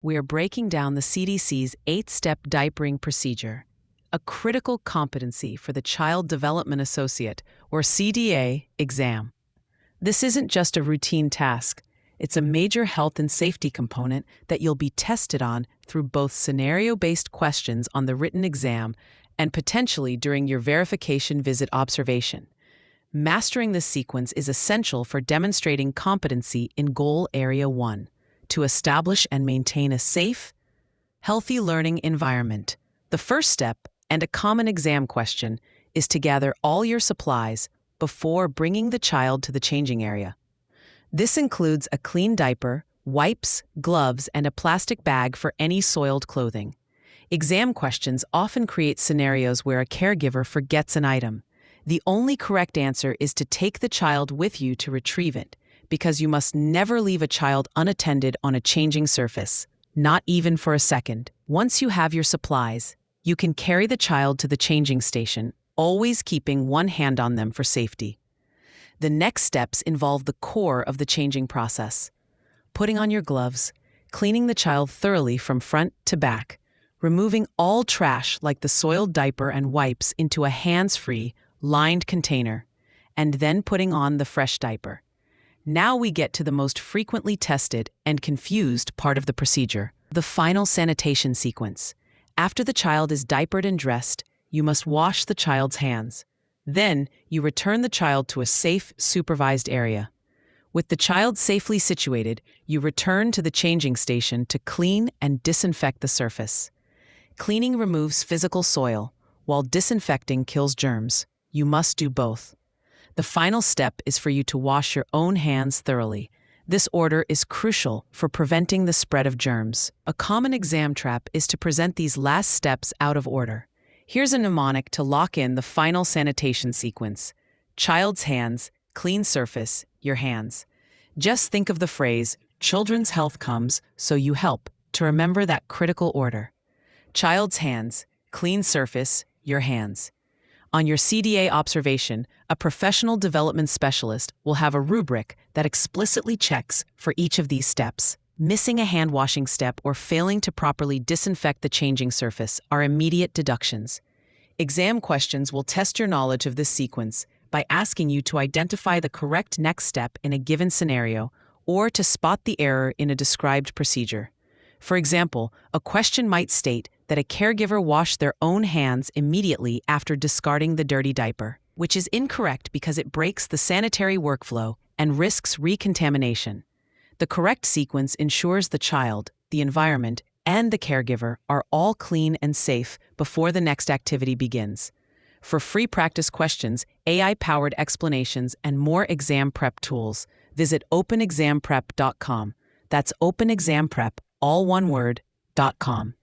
we are breaking down the CDC's 8-step diapering procedure, a critical competency for the Child Development Associate, or CDA, exam. This isn't just a routine task. It's a major health and safety component that you'll be tested on through both scenario-based questions on the written exam and potentially during your verification visit observation. Mastering this sequence is essential for demonstrating competency in Goal Area 1, to establish and maintain a safe, healthy learning environment. The first step, and a common exam question, is to gather all your supplies before bringing the child to the changing area. This includes a clean diaper, wipes, gloves, and a plastic bag for any soiled clothing. Exam questions often create scenarios where a caregiver forgets an item. The only correct answer is to take the child with you to retrieve it, because you must never leave a child unattended on a changing surface, not even for a second. Once you have your supplies, you can carry the child to the changing station, always keeping one hand on them for safety. The next steps involve the core of the changing process: putting on your gloves, cleaning the child thoroughly from front to back, removing all trash like the soiled diaper and wipes into a hands-free, lined container, and then putting on the fresh diaper. Now we get to the most frequently tested and confused part of the procedure, the final sanitation sequence. After the child is diapered and dressed, you must wash the child's hands. Then, you return the child to a safe, supervised area. With the child safely situated, you return to the changing station to clean and disinfect the surface. Cleaning removes physical soil, while disinfecting kills germs. You must do both. The final step is for you to wash your own hands thoroughly. This order is crucial for preventing the spread of germs. A common exam trap is to present these last steps out of order. Here's a mnemonic to lock in the final sanitation sequence: child's hands, clean surface, your hands. Just think of the phrase, "Children's health comes, so you help," to remember that critical order. Child's hands, clean surface, your hands. On your CDA observation, a professional development specialist will have a rubric that explicitly checks for each of these steps. Missing a hand-washing step or failing to properly disinfect the changing surface are immediate deductions. Exam questions will test your knowledge of this sequence by asking you to identify the correct next step in a given scenario or to spot the error in a described procedure. For example, a question might state that a caregiver washed their own hands immediately after discarding the dirty diaper, which is incorrect because it breaks the sanitary workflow and risks recontamination. The correct sequence ensures the child, the environment, and the caregiver are all clean and safe before the next activity begins. For free practice questions, AI-powered explanations, and more exam prep tools, visit openexamprep.com. That's openexamprep, all one word, .com.